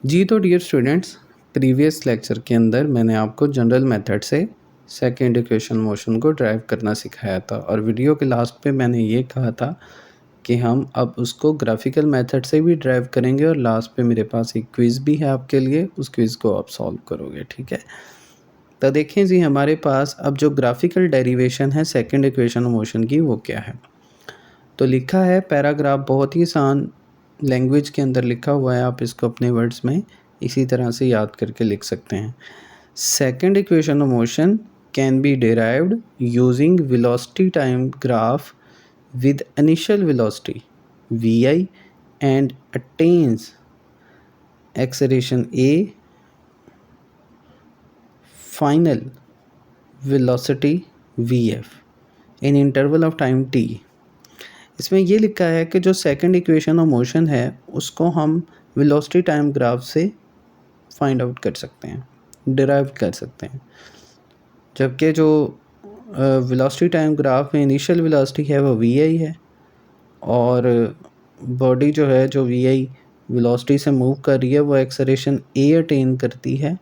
जी तो dear students, previous lecture के अंदर मैंने आपको जनरल मेथड से सेकंड इक्वेशन मोशन को ड्राइव करना सिखाया था और वीडियो के लास्ट पे मैंने ये कहा था कि हम अब उसको ग्राफिकल मेथड से भी ड्राइव करेंगे और लास्ट पे मेरे पास एक क्विज़ भी है आपके लिए, उस क्विज़ को आप सॉल्व करोगे। ठीक है, तो देखें जी, हमारे पास अब जो ग्राफिकल डेरिवेशन है सेकंड इक्वेशन मोशन की वो क्या है। तो लिखा है पैराग्राफ, बहुत ही आसान लैंग्वेज के अंदर लिखा हुआ है, आप इसको अपने वर्ड्स में इसी तरह से याद करके लिख सकते हैं। Second equation of motion can be derived using velocity time graph with initial velocity vi and attains acceleration a, final velocity vf in interval of time t। इसमें ये लिखा है कि जो सेकंड इक्वेशन ऑफ मोशन है उसको हम velocity time graph से फाइंड आउट कर सकते हैं, डिराइव कर सकते हैं। जबकि जो वेलोसिटी टाइम ग्राफ में इनिशियल वेलोसिटी है वो वी आई है और बॉडी जो है जो वी आई वेलोसिटी से मूव कर रही है वो एक्सेलरेशन ए अटेन करती है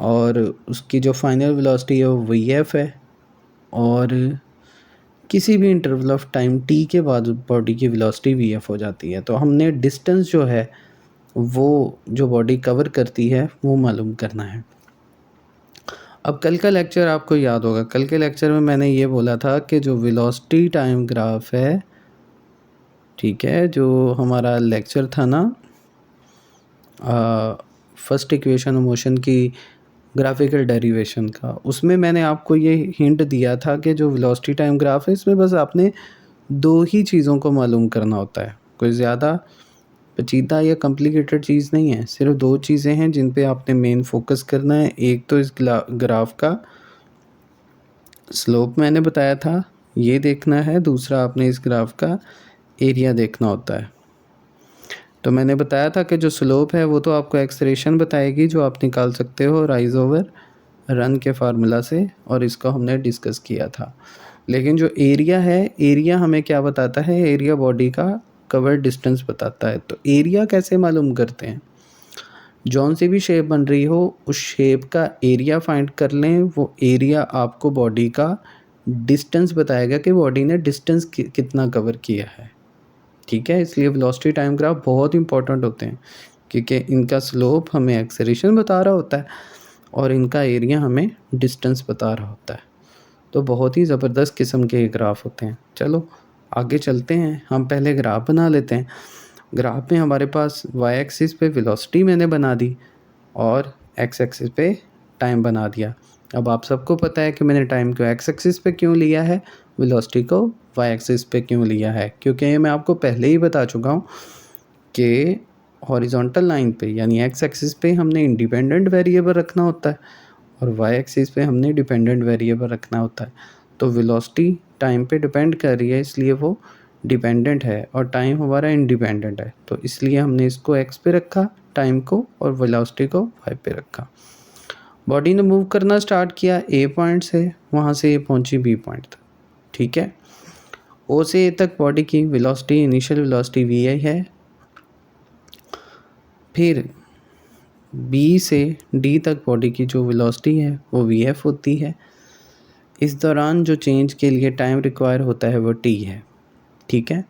और उसकी जो फाइनल वेलोसिटी है वो वी एफ है और किसी भी इंटरवल ऑफ टाइम टी के बाद बॉडी की वेलोसिटी वी एफ हो जाती है। तो हमने डिस्टेंस जो है वो जो बॉडी कवर करती है वो मालूम करना है। अब कल का लेक्चर आपको याद होगा, कल के लेक्चर में मैंने ये बोला था कि जो वेलोसिटी टाइम ग्राफ है, ठीक है, जो हमारा लेक्चर था ना फर्स्ट इक्वेशन मोशन की ग्राफिकल डेरिवेशन का, उसमें मैंने आपको ये हिंट दिया था कि जो वेलोसिटी टाइम ग्राफ है इसमें बस आपने दो ही चीज़ों को मालूम करना होता है, कोई ज़्यादा पेचीदा या कॉम्प्लिकेटेड चीज़ नहीं है, सिर्फ दो चीज़ें हैं जिन पे आपने मेन फोकस करना है। एक तो इस ग्राफ का स्लोप मैंने बताया था ये देखना है, दूसरा आपने इस ग्राफ का एरिया देखना होता है। तो मैंने बताया था कि जो स्लोप है वो तो आपको एक्सेलरेशन बताएगी जो आप निकाल सकते हो राइज ओवर रन के फार्मूला से, और इसको हमने डिस्कस किया था। लेकिन जो एरिया है, एरिया हमें क्या बताता है, एरिया बॉडी का कवर डिस्टेंस बताता है। तो एरिया कैसे मालूम करते हैं, जौन सी भी शेप बन रही हो उस शेप का एरिया फाइंड कर लें, वो एरिया आपको बॉडी का डिस्टेंस बताएगा कि बॉडी ने डिस्टेंस कितना कवर किया है। ठीक है, इसलिए वेलोसिटी टाइम ग्राफ बहुत इंपॉर्टेंट होते हैं क्योंकि इनका स्लोप हमें एक्सेलरेशन बता रहा होता है और इनका एरिया हमें डिस्टेंस बता रहा होता है। तो बहुत ही ज़बरदस्त किस्म के ग्राफ होते हैं। चलो आगे चलते हैं, हम पहले ग्राफ बना लेते हैं। ग्राफ में हमारे पास वाई एक्सिस पे वेलोसिटी मैंने बना दी और एक्स एक्सिस पे टाइम बना दिया। अब आप सबको पता है कि मैंने टाइम को एक्स एक्सिस पे क्यों लिया है, वेलोसिटी को वाई एक्सिस पे क्यों लिया है, क्योंकि ये मैं आपको पहले ही बता चुका हूँ कि हॉरिजॉन्टल लाइन पे यानी एक्स एक्सिस पे हमने इंडिपेंडेंट वेरिएबल रखना होता है और वाई एक्सिस पे हमने डिपेंडेंट वेरिएबल रखना होता है। तो वेलोसिटी टाइम पे डिपेंड कर रही है इसलिए वो डिपेंडेंट है और टाइम हमारा इंडिपेंडेंट है, तो इसलिए हमने इसको एक्स पे रखा टाइम को और वेलोसिटी को वाई पे रखा। बॉडी ने मूव करना स्टार्ट किया ए पॉइंट से, वहाँ से ये पहुँची बी पॉइंट तक। ठीक है, ओ से ए तक बॉडी की वेलोसिटी इनिशियल वेलोसिटी वी आई है, फिर बी से डी तक बॉडी की जो वेलोसिटी है वो वी एफ होती है। इस दौरान जो चेंज के लिए टाइम रिक्वायर होता है वो टी है। ठीक है,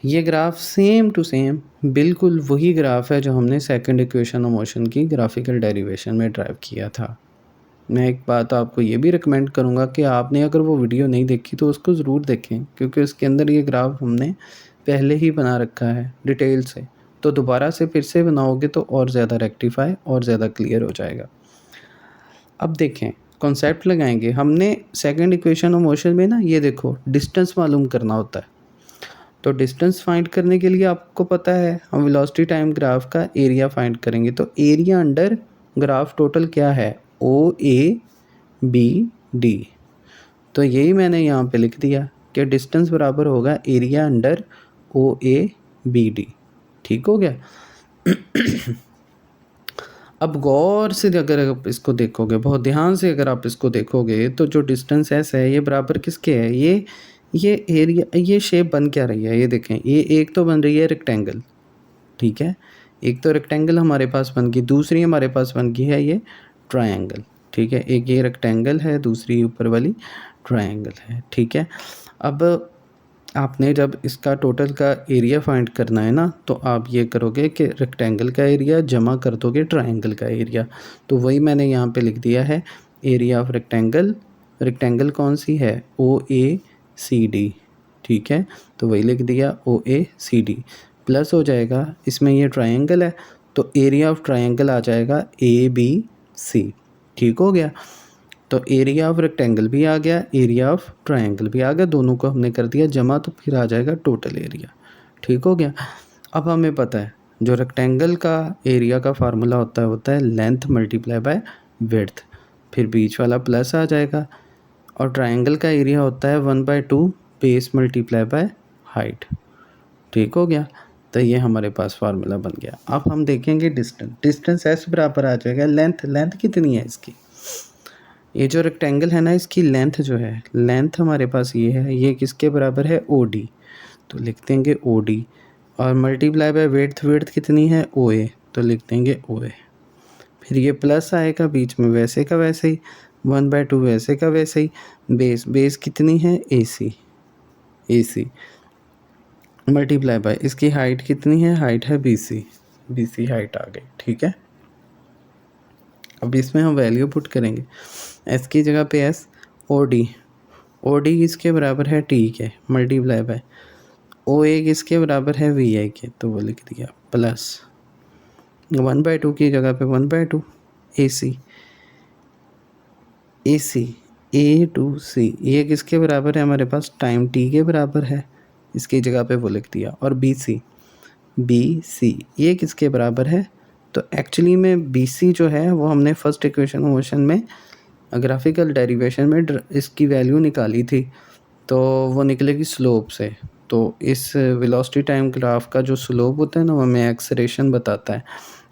ये ग्राफ सेम टू सेम बिल्कुल वही ग्राफ है जो हमने सेकंड इक्वेशन ऑफ मोशन की ग्राफिकल डेरिवेशन में ड्राइव किया था। मैं एक बात आपको ये भी रिकमेंड करूँगा कि आपने अगर वो वीडियो नहीं देखी तो उसको ज़रूर देखें क्योंकि उसके अंदर ये ग्राफ हमने पहले ही बना रखा है डिटेल से, तो दोबारा से फिर से बनाओगे तो और ज़्यादा रेक्टिफाई और ज़्यादा क्लियर हो जाएगा। अब देखें, कॉन्सेप्ट लगाएंगे हमने सेकंड इक्वेशन ऑफ मोशन में ना, ये देखो डिस्टेंस मालूम करना होता है। तो डिस्टेंस फाइंड करने के लिए आपको पता है हम वेलोसिटी टाइम ग्राफ का एरिया फाइंड करेंगे। तो एरिया अंडर ग्राफ टोटल क्या है, ओ ए बी डी। तो यही मैंने यहाँ पे लिख दिया कि डिस्टेंस बराबर होगा area under O A B D. ठीक हो गया। अब गौर से अगर आप इसको देखोगे, बहुत ध्यान से अगर आप इसको देखोगे तो जो डिस्टेंस एस है ये बराबर किसके है, ये एरिया, ये शेप बन क्या रही है, ये देखें, ये एक तो बन रही है रेक्टेंगल। ठीक है। एक तो रेक्टेंगल हमारे पास बन गई, दूसरी हमारे पास बन गई है ये ट्रायंगल, ठीक है। एक ये रेक्टेंगल है, दूसरी ऊपर वाली ट्रायंगल है, ठीक है। अब आपने जब इसका टोटल का एरिया फाइंड करना है ना, तो आप ये करोगे कि रेक्टेंगल का एरिया जमा कर दोगे ट्रायंगल का एरिया। तो वही मैंने यहाँ पे लिख दिया है, एरिया ऑफ रेक्टेंगल। रेक्टेंगल कौन सी है? OACD, ठीक है। तो वही लिख दिया OACD, प्लस हो जाएगा इसमें ये ट्रायंगल है, तो एरिया ऑफ ट्रायंगल आ जाएगा ABC, ठीक हो गया। तो एरिया ऑफ रेक्टेंगल भी आ गया, एरिया ऑफ ट्रायंगल भी आ गया, दोनों को हमने कर दिया जमा, तो फिर आ जाएगा टोटल एरिया, ठीक हो गया। अब हमें पता है जो रेक्टेंगल का एरिया का फार्मूला होता है लेंथ मल्टीप्लाई बाय विड्थ, फिर बीच वाला प्लस आ जाएगा। और ट्रायंगल का एरिया होता है 1/2 बेस मल्टीप्लाई बाय हाइट, ठीक हो गया। तो ये हमारे पास फार्मूला बन गया। अब हम देखेंगे डिस्टेंस एस बराबर आ जाएगा लेंथ कितनी है इसकी। ये जो रेक्टेंगल है ना, इसकी लेंथ जो है, लेंथ हमारे पास ये है, ये किसके बराबर है? OD, तो लिख देंगे OD। और मल्टीप्लाई बाय विड्थ कितनी है? OA, तो लिख देंगे OA। फिर ये प्लस आएगा बीच में वैसे का वैसे ही, 1/2 वैसे का वैसे ही, बेस कितनी है? AC मल्टीप्लाई बाय इसकी हाइट कितनी है? हाइट है BC हाइट आ गई, ठीक है। अब इसमें हम वैल्यू पुट करेंगे, एस की जगह पे एस, OD किसके बराबर है? T के, मल्टीप्लाई बाय OA किसके बराबर है? VI के, तो वो लिख दिया प्लस 1/2 की जगह पे 1/2 AC A to C, ये किसके बराबर है हमारे पास? टाइम T के बराबर है, इसकी जगह पे वो लिख दिया। और BC ये किसके बराबर है? तो एक्चुअली में BC जो है वो हमने फर्स्ट इक्वेशन मोशन में ग्राफिकल डेरिवेशन में इसकी वैल्यू निकाली थी, तो वो निकलेगी स्लोप से। तो इस वेलोसिटी टाइम ग्राफ का जो स्लोप होता है ना, वो हमें एक्सेलरेशन बताता है,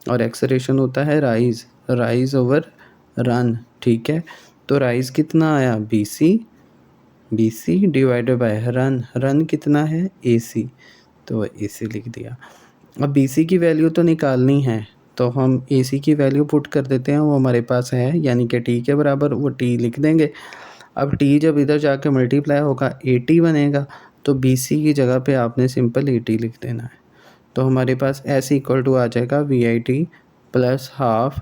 और एक्सेलरेशन होता है राइज ओवर रन, ठीक है। तो राइज कितना आया? BC डिवाइडेड बाय रन कितना है? AC, तो AC लिख दिया। अब BC की वैल्यू तो निकालनी है, तो हम AC की वैल्यू पुट कर देते हैं, वो हमारे पास है, यानी कि T के बराबर, वो T लिख देंगे। अब T जब इधर जाके मल्टीप्लाई होगा 80 बनेगा, तो BC की जगह पे आपने सिंपल 80 लिख देना है। तो हमारे पास S इक्वल टू आ जाएगा VIT प्लस हाफ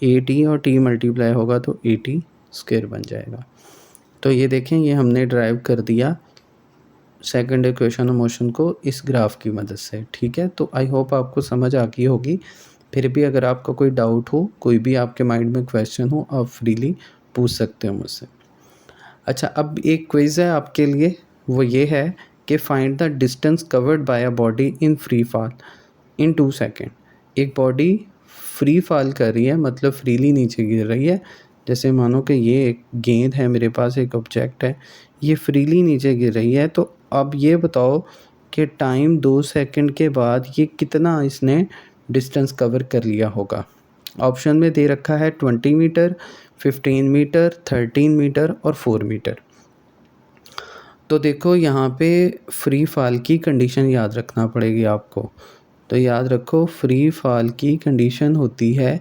80, और T मल्टीप्लाई होगा तो 80 स्क्वायर बन जाएगा। तो ये देखें, ये हमने ड्राइव कर दिया सेकंड इक्वेशन ऑफ मोशन को इस ग्राफ की मदद से, ठीक है। तो आई होप आपको समझ आ गई होगी। फिर भी अगर आपका कोई डाउट हो, कोई भी आपके माइंड में क्वेश्चन हो, आप फ्रीली पूछ सकते हो मुझसे। अच्छा, अब एक क्विज़ है आपके लिए, वो ये है कि find the distance covered by a body in free fall in 2 second. एक बॉडी फ्री फॉल कर रही है, मतलब फ्रीली नीचे गिर रही है। जैसे मानो कि ये एक गेंद है मेरे पास, एक ऑब्जेक्ट है, ये फ्रीली नीचे गिर रही है। तो अब ये बताओ कि टाइम 2 सेकंड के बाद ये कितना इसने डिस्टेंस कवर कर लिया होगा। ऑप्शन में दे रखा है 20 मीटर, 15 मीटर, 13 मीटर और 4 मीटर। तो देखो यहाँ पे फ्री फॉल की कंडीशन याद रखना पड़ेगी आपको। तो याद रखो, फ्री फॉल की कंडीशन होती है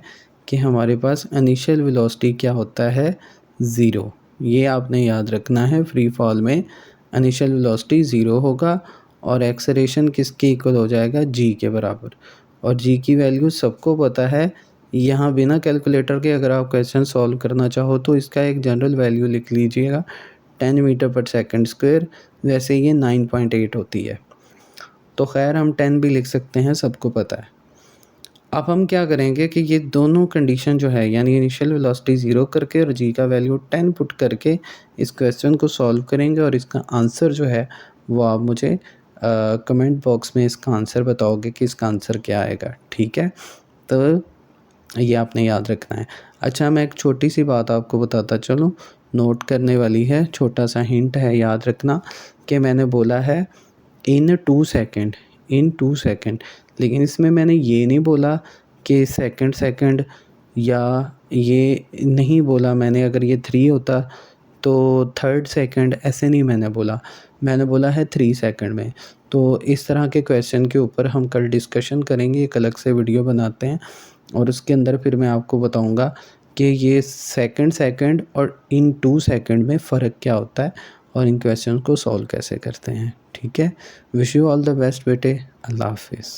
कि हमारे पास इनिशियल वेलोसिटी क्या होता है? 0। ये आपने याद रखना है, फ्री फॉल में इनिशियल वेलोसिटी 0 होगा, और एक्सेलरेशन किसके इक्वल हो जाएगा? G के बराबर। और G की वैल्यू सबको पता है। यहाँ बिना कैलकुलेटर के अगर आप क्वेश्चन सॉल्व करना चाहो तो इसका एक जनरल वैल्यू लिख लीजिएगा, 10 मीटर पर सेकंड स्क्वायर। वैसे ये 9.8 होती है, तो खैर हम 10 भी लिख सकते हैं, सबको पता है। अब हम क्या करेंगे कि ये दोनों कंडीशन जो है, यानी इनिशियल वेलोसिटी 0 करके और G का वैल्यू 10 पुट करके इस क्वेश्चन को सॉल्व करेंगे, और इसका आंसर जो है वो आप मुझे कमेंट बॉक्स में इसका आंसर बताओगे कि इसका आंसर क्या आएगा, ठीक है। तो ये आपने याद रखना है। अच्छा, मैं एक छोटी सी बात आपको बताता चलूँ, नोट करने वाली है, छोटा सा हिंट है, याद रखना कि मैंने बोला है इन 2 सेकंड, लेकिन इसमें मैंने ये नहीं बोला कि सेकंड, या ये नहीं बोला मैंने, अगर ये 3 होता तो 3rd सेकंड, ऐसे नहीं मैंने बोला। मैंने बोला है 3 सेकंड में। तो तो इस तरह के क्वेश्चन के ऊपर हम कल डिस्कशन करेंगे, एक अलग से वीडियो बनाते हैं और उसके अंदर फिर मैं आपको बताऊँगा कि ये सेकंड और इन 2 सेकंड में फ़र्क क्या होता है और इन क्वेश्चन को सॉल्व कैसे करते हैं। ठीक है? Wish you all the best बेटे। अल्लाह हाफ़िज़।